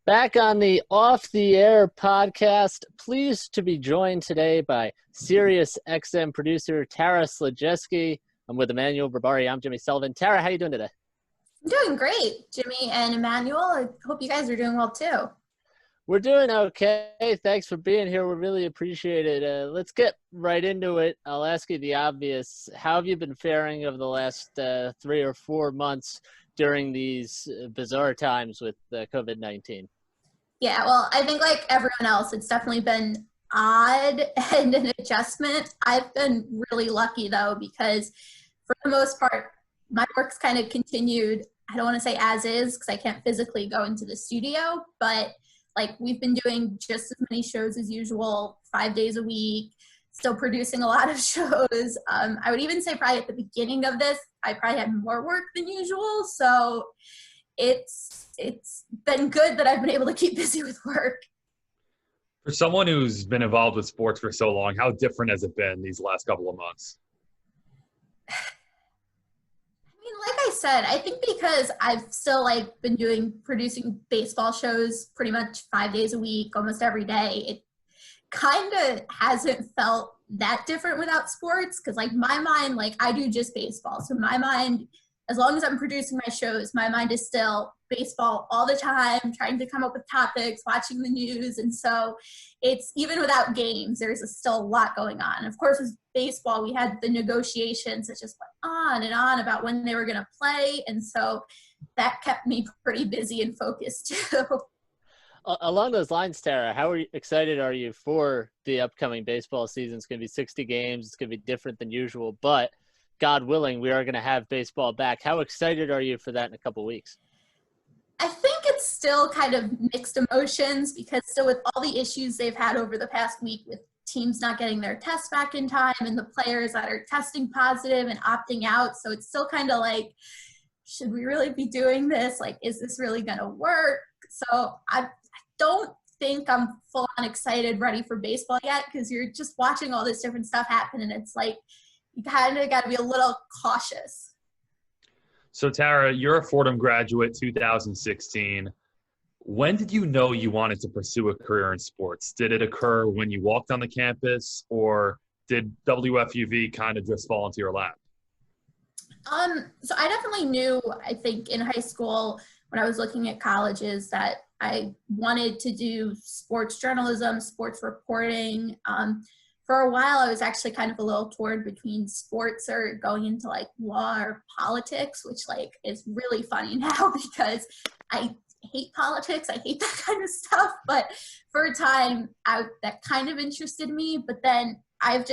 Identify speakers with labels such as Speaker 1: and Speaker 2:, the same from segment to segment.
Speaker 1: Back on the Off the Air podcast, pleased to be joined today by SiriusXM producer Tara Sledjeski. I'm with Emmanuel Berbari. I'm Jimmy Sullivan. Tara, how you doing today?
Speaker 2: I'm doing great, Jimmy and Emmanuel. I hope you guys are doing well too.
Speaker 1: We're doing okay. Thanks for being here. We really appreciate it. Let's get right into it. I'll ask you the obvious. How have you been faring over the last 3 or 4 months during these bizarre times with COVID-19?
Speaker 2: Yeah, well, I think like everyone else, it's definitely been odd and an adjustment. I've been really lucky though, because for the most part, my work's kind of continued. I don't want to say as is because I can't physically go into the studio, but like we've been doing just as many shows as usual, 5 days a week, still producing a lot of shows. I would even say probably at the beginning of this, I probably had more work than usual. So it's been good that I've been able to keep busy with work.
Speaker 3: For someone who's been involved with sports for so long, how different has it been these last couple of months?
Speaker 2: I mean, like I said, I think because I've still like been producing baseball shows pretty much 5 days a week, almost every day, it kind of hasn't felt that different without sports. Cause like my mind, like I do just baseball. So my mind, as long as I'm producing my shows, my mind is still baseball all the time, trying to come up with topics, watching the news. And so it's even without games, there's still a lot going on. Of course, with baseball, we had the negotiations that just went on and on about when they were going to play. And so that kept me pretty busy and focused too.
Speaker 1: Along those lines, Tara, excited are you for the upcoming baseball season? It's going to be 60 games. It's going to be different than usual, but God willing, we are going to have baseball back. How excited are you for that in a couple of weeks?
Speaker 2: I think it's still kind of mixed emotions because still with all the issues they've had over the past week with teams not getting their tests back in time and the players that are testing positive and opting out. So it's still kind of like, should we really be doing this? Like, is this really going to work? So I don't think I'm full on excited, ready for baseball yet because you're just watching all this different stuff happen and it's like, you kind of got to be a little cautious.
Speaker 3: So, Tara, you're a Fordham graduate, 2016. When did you know you wanted to pursue a career in sports? Did it occur when you walked on the campus, or did WFUV kind of just fall into your lap?
Speaker 2: So I definitely knew, I think, in high school when I was looking at colleges that I wanted to do sports journalism, sports reporting. For a while, I was actually kind of a little torn between sports or going into like law or politics, which like is really funny now because I hate politics. I hate that kind of stuff. But for a time, that kind of interested me. But then I've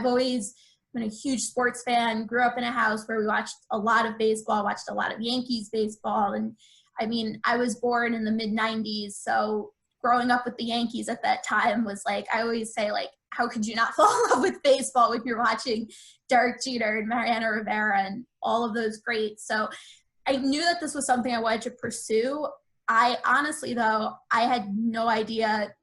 Speaker 2: always been a huge sports fan, grew up in a house where we watched a lot of baseball, watched a lot of Yankees baseball. And I mean, I was born in the mid-90s. So growing up with the Yankees at that time was like, I always say like, how could you not fall in love with baseball when you're watching Derek Jeter and Mariano Rivera and all of those greats? So I knew that this was something I wanted to pursue. I honestly, though, I had no idea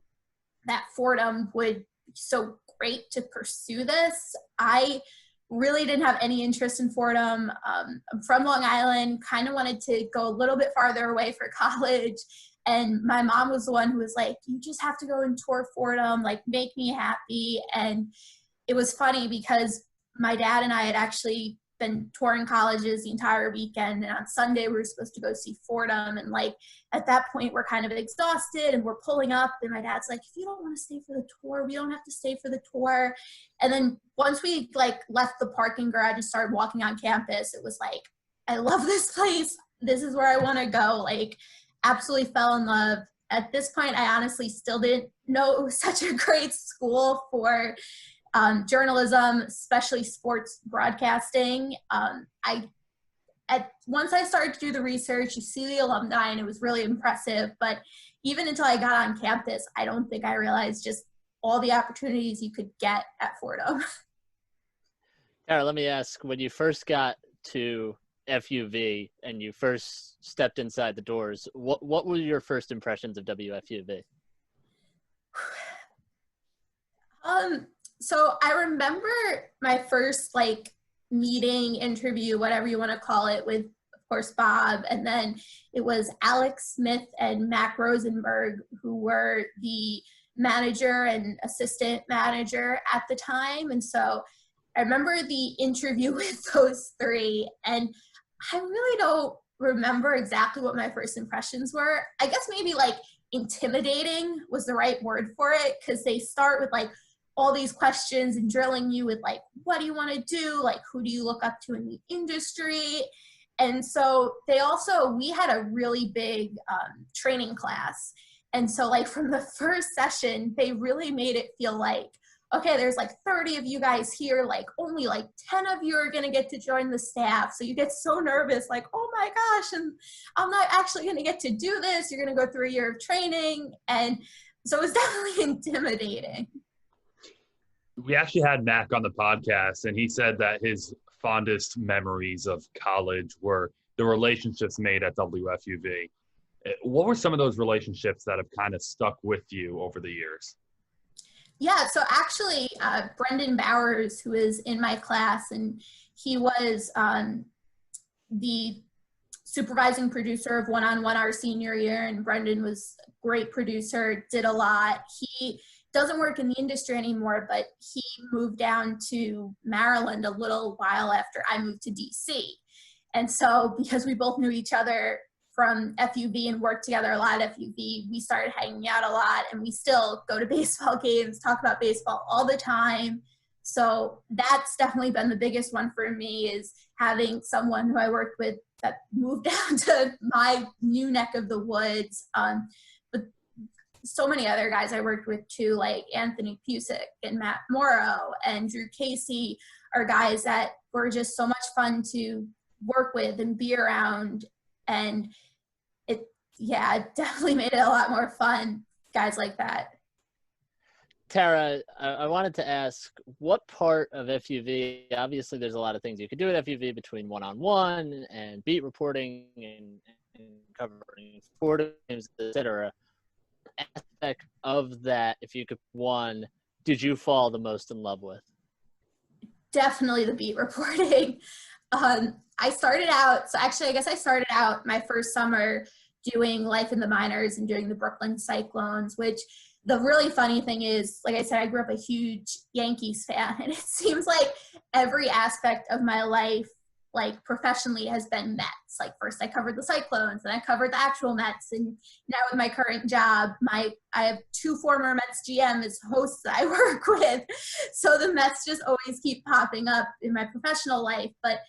Speaker 2: that Fordham would be so great to pursue this. I really didn't have any interest in Fordham. I'm from Long Island, kind of wanted to go a little bit farther away for college. And my mom was the one who was like, you just have to go and tour Fordham, like make me happy. And it was funny because my dad and I had actually been touring colleges the entire weekend. And on Sunday, we were supposed to go see Fordham. And like, at that point, we're kind of exhausted and we're pulling up. And my dad's like, if you don't want to stay for the tour, we don't have to stay for the tour. And then once we like left the parking garage and started walking on campus, it was like, I love this place. This is where I want to go. Like, absolutely fell in love. At this point, I honestly still didn't know it was such a great school for journalism, especially sports broadcasting. Once I started to do the research, you see the alumni, and it was really impressive. But even until I got on campus, I don't think I realized just all the opportunities you could get at Fordham.
Speaker 1: Tara, let me ask, when you first got to FUV and you first stepped inside the doors, what were your first impressions of WFUV?
Speaker 2: So I remember my first like meeting, interview, whatever you want to call it, with, of course, Bob, and then it was Alex Smith and Mac Rosenberg, who were the manager and assistant manager at the time. And so I remember the interview with those three, and I really don't remember exactly what my first impressions were. I guess maybe like intimidating was the right word for it, because they start with like all these questions and drilling you with like, what do you want to do? Like, who do you look up to in the industry? And so we had a really big training class. And so like from the first session, they really made it feel like, okay, there's like 30 of you guys here, like only like 10 of you are going to get to join the staff. So you get so nervous, like, oh my gosh, and I'm not actually going to get to do this. You're going to go through a year of training. And so it was definitely intimidating.
Speaker 3: We actually had Mac on the podcast, and he said that his fondest memories of college were the relationships made at WFUV. What were some of those relationships that have kind of stuck with you over the years?
Speaker 2: Yeah, so actually, Brendan Bowers, who is in my class, and he was the supervising producer of One on One our senior year, and Brendan was a great producer, did a lot. He doesn't work in the industry anymore, but he moved down to Maryland a little while after I moved to DC. And so because we both knew each other from FUV and worked together a lot at FUV, we started hanging out a lot, and we still go to baseball games, talk about baseball all the time. So that's definitely been the biggest one for me, is having someone who I worked with that moved down to my new neck of the woods. But so many other guys I worked with too, like Anthony Pusick and Matt Morrow and Drew Casey, are guys that were just so much fun to work with and be around. And it definitely made it a lot more fun, guys like that.
Speaker 1: Tara, I wanted to ask, what part of FUV, obviously there's a lot of things you could do with FUV between one-on-one and beat reporting and covering Fordham games, etc. Aspect of that, if you could, one, did you fall the most in love with?
Speaker 2: Definitely the beat reporting. I started out my first summer doing Life in the Minors and doing the Brooklyn Cyclones, which the really funny thing is, like I said, I grew up a huge Yankees fan, and it seems like every aspect of my life, like professionally, has been Mets. Like first I covered the Cyclones, and I covered the actual Mets, and now with my current job, I have two former Mets GM as hosts that I work with. So the Mets just always keep popping up in my professional life. But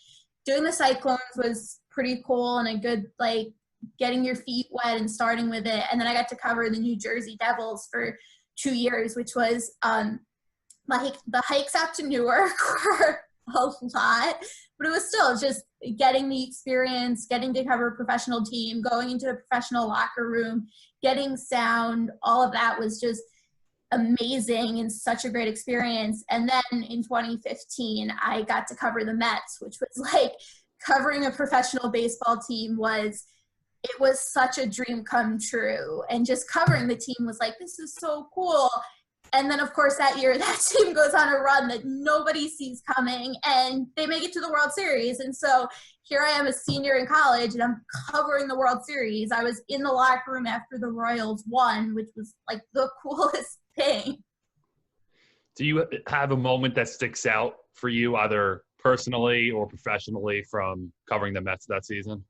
Speaker 2: doing the Cyclones was pretty cool and a good, like, getting your feet wet and starting with it. And then I got to cover the New Jersey Devils for 2 years, which was like the hikes out to Newark were a lot, but it was still just getting the experience, getting to cover a professional team, going into a professional locker room, getting sound, all of that was just amazing and such a great experience. And then in 2015, I got to cover the Mets, which was like covering a professional baseball team it was such a dream come true. And just covering the team was like, this is so cool. And then, of course, that year, that team goes on a run that nobody sees coming, and they make it to the World Series. And so here I am, a senior in college, and I'm covering the World Series. I was in the locker room after the Royals won, which was like the coolest thing.
Speaker 3: Do you have a moment that sticks out for you, either personally or professionally, from covering the Mets that season?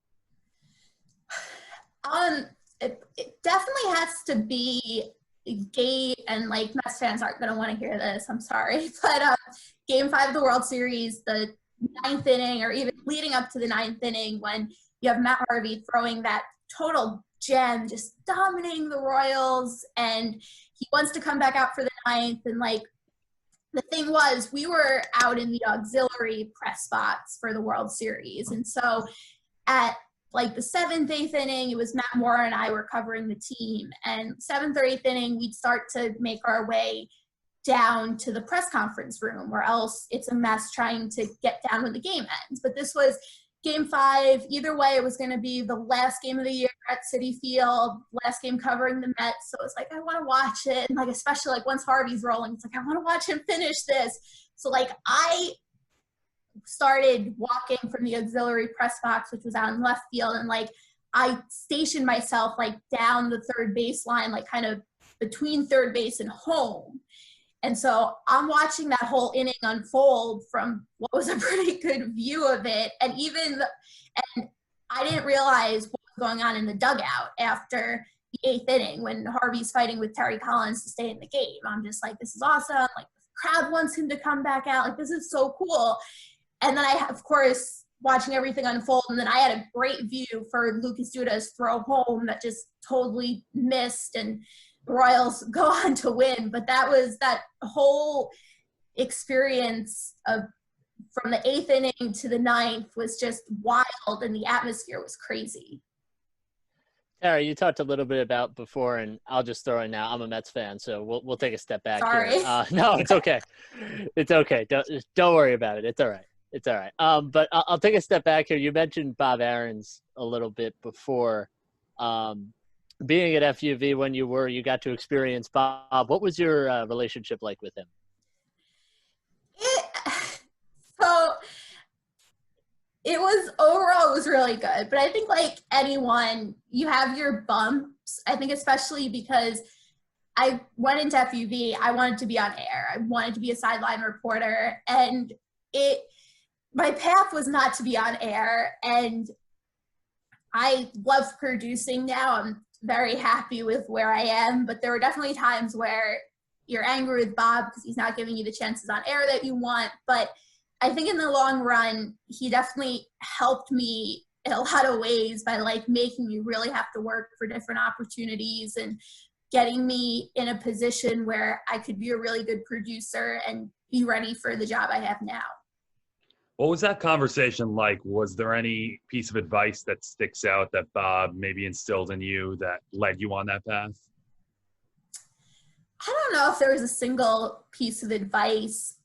Speaker 2: It definitely has to be and like Mets fans aren't going to want to hear this, I'm sorry, but Game 5 of the World Series, the 9th inning, or even leading up to the 9th inning, when you have Matt Harvey throwing that total gem, just dominating the Royals, and he wants to come back out for the 9th, and like the thing was, we were out in the auxiliary press spots for the World Series, and so at like the 7th, 8th inning, it was Matt Moore and I were covering the team. And 7th or 8th inning, we'd start to make our way down to the press conference room, or else it's a mess trying to get down when the game ends. But this was Game 5. Either way, it was going to be the last game of the year at Citi Field, last game covering the Mets. So it's like, I want to watch it. And like, especially like once Harvey's rolling, it's like, I want to watch him finish this. So like, I started walking from the auxiliary press box, which was out in left field, and like I stationed myself like down the third baseline, like kind of between third base and home. And so I'm watching that whole inning unfold from what was a pretty good view of it. And I didn't realize what was going on in the dugout after the 8th inning when Harvey's fighting with Terry Collins to stay in the game. I'm just like, this is awesome. Like, the crowd wants him to come back out. Like, this is so cool. And then I, of course, watching everything unfold, and then I had a great view for Lucas Duda's throw home that just totally missed, and the Royals go on to win. But that whole experience of from the 8th inning to the 9th was just wild, and the atmosphere was crazy.
Speaker 1: Tara, you talked a little bit about before, and I'll just throw in now. I'm a Mets fan, so we'll take a step back.
Speaker 2: Sorry.
Speaker 1: Here. No, it's okay. It's okay. Don't worry about it. It's all right. It's all right. But I'll take a step back here. You mentioned Bob Aarons a little bit before. Being at FUV when you got to experience Bob. What was your relationship like with him?
Speaker 2: Overall, it was really good. But I think like anyone, you have your bumps. I think especially because I went into FUV, I wanted to be on air. I wanted to be a sideline reporter. And my path was not to be on air. And I love producing now. I'm very happy with where I am. But there were definitely times where you're angry with Bob because he's not giving you the chances on air that you want. But I think in the long run, he definitely helped me in a lot of ways by like making me really have to work for different opportunities and getting me in a position where I could be a really good producer and be ready for the job I have now.
Speaker 3: What was that conversation like? Was there any piece of advice that sticks out that Bob maybe instilled in you that led you on that path?
Speaker 2: I don't know if there was a single piece of advice.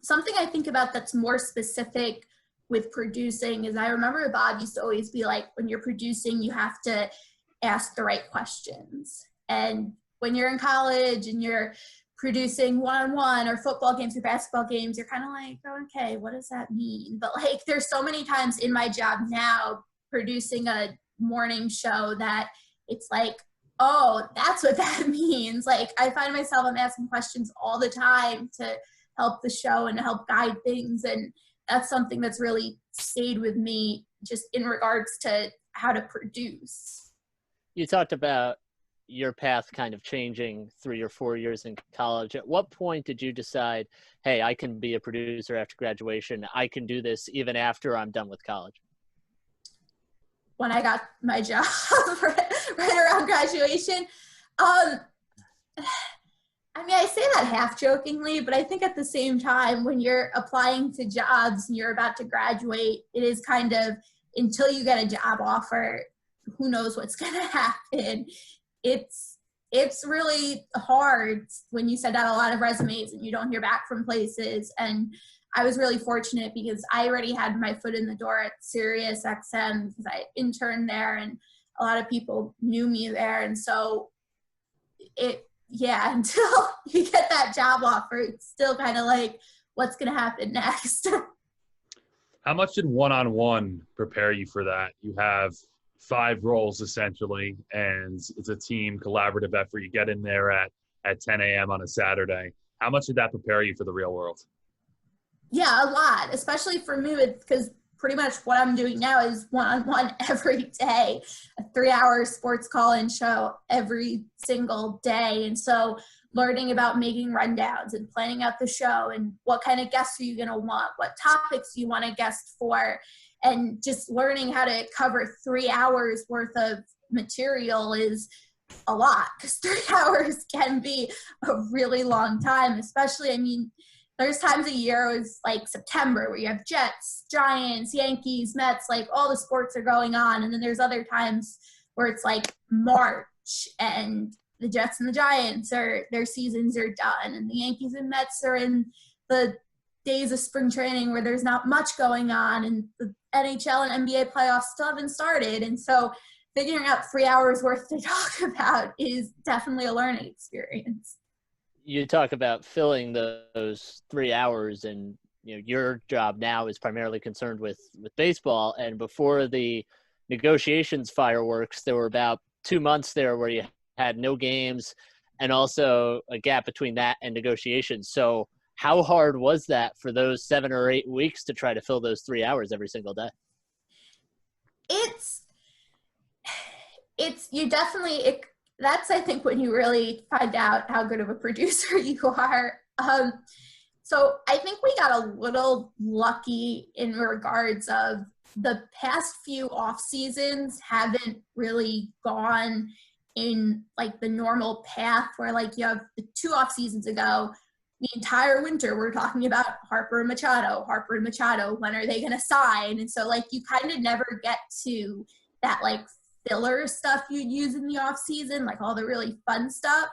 Speaker 2: Something I think about that's more specific with producing is I remember Bob used to always be like, when you're producing, you have to ask the right questions. And when you're in college and you're producing one-on-one or football games or basketball games, you're kind of like, oh, okay, what does that mean? But like, there's so many times in my job now producing a morning show that it's like, oh, that's what that means. Like, I find myself, I'm asking questions all the time to help the show and to help guide things. And that's something that's really stayed with me just in regards to how to produce.
Speaker 1: You talked about your path kind of changing 3 or 4 years in college. At what point did you decide, hey, I can be a producer after graduation. I can do this even after I'm done with college?
Speaker 2: When I got my job right around graduation. I mean, I say that half jokingly, but I think at the same time, when you're applying to jobs and you're about to graduate, it is kind of, until you get a job offer, who knows what's going to happen. It's really hard when you send out a lot of resumes and you don't hear back from places. And I was really fortunate because I already had my foot in the door at SiriusXM because I interned there and a lot of people knew me there. And so until you get that job offer, it's still kind of like, what's going to happen next?
Speaker 3: How much did one-on-one prepare you for that? You have 5 roles essentially, and it's a team collaborative effort. You get in there at 10 a.m. on a Saturday. How much did that prepare you for the real world?
Speaker 2: Yeah, a lot, especially for me, because pretty much what I'm doing now is one-on-one every day, a 3-hour sports call-in show every single day. And so learning about making rundowns and planning out the show and what kind of guests are you going to want, what topics you want a guest for, and just learning how to cover 3 hours worth of material is a lot, because 3 hours can be a really long time, especially, I mean, there's times a year, it was like September, where you have Jets, Giants, Yankees, Mets, like all the sports are going on. And then there's other times where it's like March and the Jets and the Giants their seasons are done. And the Yankees and Mets are in the days of spring training where there's not much going on. And the NHL and NBA playoffs still haven't started. And so figuring out 3 hours worth to talk about is definitely a learning experience.
Speaker 1: You talk about filling those 3 hours and your job now is primarily concerned with baseball. And before the negotiations fireworks, there were about 2 months there where you had no games and also a gap between that and negotiations. So how hard was that for those 7 or 8 weeks to try to fill those 3 hours every single day?
Speaker 2: That's, I think, when you really find out how good of a producer you are. So I think we got a little lucky in regards of the past few off seasons haven't really gone in like the normal path where like you have the 2 off seasons ago, the entire winter we're talking about Harper and Machado, when are they going to sign? And so like you kind of never get to that like filler stuff you'd use in the off season, like all the really fun stuff.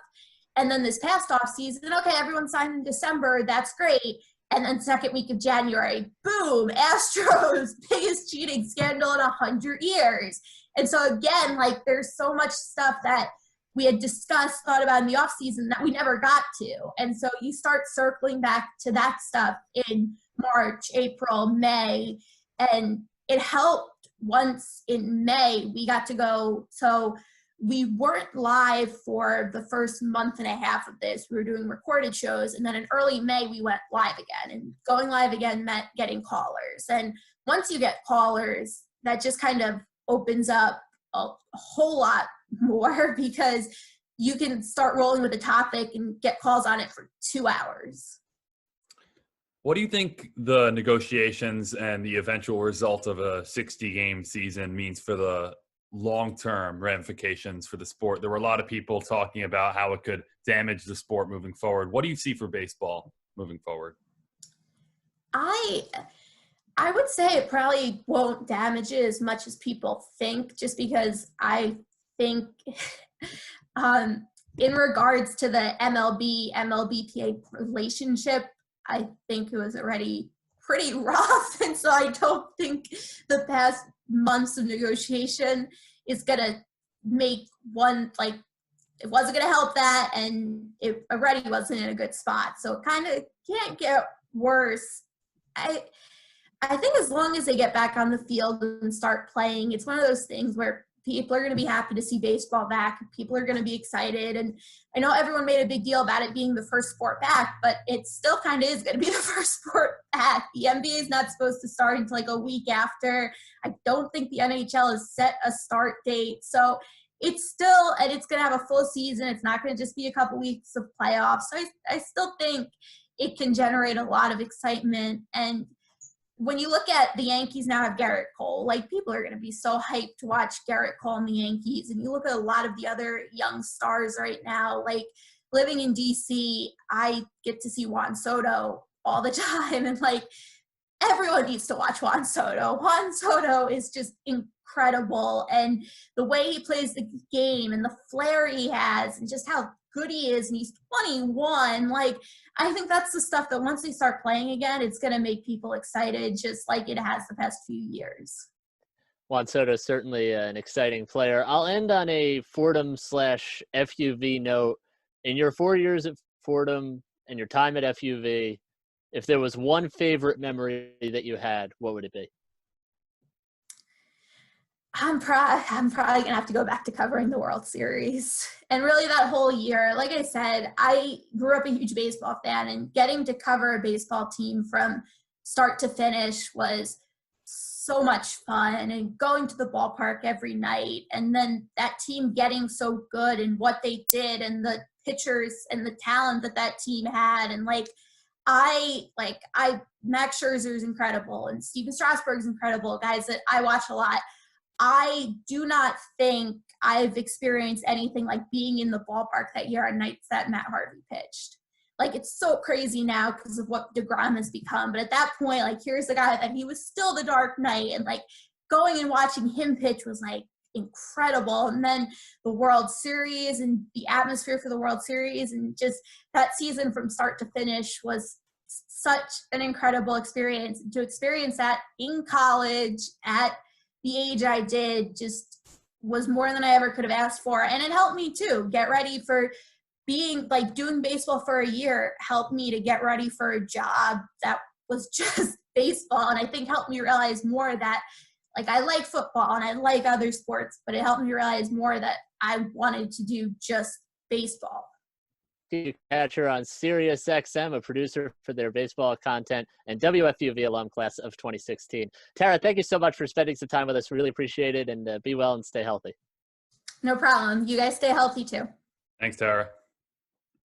Speaker 2: And then this past off season, okay, everyone signed in December, that's great. And then second week of January, boom, Astros, biggest cheating scandal in 100 years. And so again, like there's so much stuff that we had discussed, thought about in the off season that we never got to. And so you start circling back to that stuff in March, April, May, and it helped once in May we got to go. So we weren't live for the first month and a half of this. We were doing recorded shows. And then in early May, we went live again. And going live again meant getting callers. And once you get callers, that just kind of opens up a whole lot more because you can start rolling with a topic and get calls on it for 2 hours.
Speaker 3: What do you think the negotiations and the eventual result of a 60-game season means for the long-term ramifications for the sport? There were a lot of people talking about how it could damage the sport moving forward. What do you see for baseball moving forward?
Speaker 2: I would say it probably won't damage it as much as people think, just because I think in regards to the MLB-PA relationship, I think it was already pretty rough. And so I don't think the past months of negotiation is going to make one, like, it wasn't going to help that, and it already wasn't in a good spot. So it kind of can't get worse. I think as long as they get back on the field and start playing, it's one of those things where people are going to be happy to see baseball back. People are going to be excited. And I know everyone made a big deal about it being the first sport back, but it still kind of is going to be the first sport back. The NBA is not supposed to start until like a week after. I don't think the NHL has set a start date. So it's still, and it's going to have a full season. It's not going to just be a couple weeks of playoffs. So I still think it can generate a lot of excitement. And when you look at the Yankees now have Garrett Cole, like people are going to be so hyped to watch Garrett Cole and the Yankees. And you look at a lot of the other young stars right now, like living in DC, I get to see Juan Soto all the time. And like everyone needs to watch Juan Soto. Juan Soto is just incredible. And the way he plays the game and the flair he has and just how good he is, and he's 21. Like, I think that's the stuff that once they start playing again, it's going to make people excited, just like it has the past few years.
Speaker 1: Juan Soto is certainly an exciting player. I'll end on a Fordham/FUV note. In your 4 years at Fordham and your time at FUV, if there was one favorite memory that you had, what would it be?
Speaker 2: I'm probably going to have to go back to covering the World Series. And really that whole year, like I said, I grew up a huge baseball fan, and getting to cover a baseball team from start to finish was so much fun, and going to the ballpark every night, and then that team getting so good and what they did and the pitchers and the talent that team had. And Max Scherzer is incredible, and Steven Strasburg is incredible, guys that I watch a lot. I do not think I've experienced anything like being in the ballpark that year on nights that Matt Harvey pitched. Like, it's so crazy now because of what DeGrom has become. But at that point, like, here's the guy that he was still the Dark Knight, and like going and watching him pitch was like incredible. And then the World Series and the atmosphere for the World Series, and just that season from start to finish was such an incredible experience. And to experience that in college at the age I did just was more than I ever could have asked for. And it helped me too get ready for being, like, doing baseball for a year helped me to get ready for a job that was just baseball. And I think helped me realize more that, like, I like football and I like other sports, but it helped me realize more that I wanted to do just baseball.
Speaker 1: You catch her on SiriusXM, a producer for their baseball content, and WFUV alum class of 2016. Tara, thank you so much for spending some time with us. Really appreciate it, and be well and stay healthy.
Speaker 2: No problem. You guys stay healthy too.
Speaker 3: Thanks, Tara.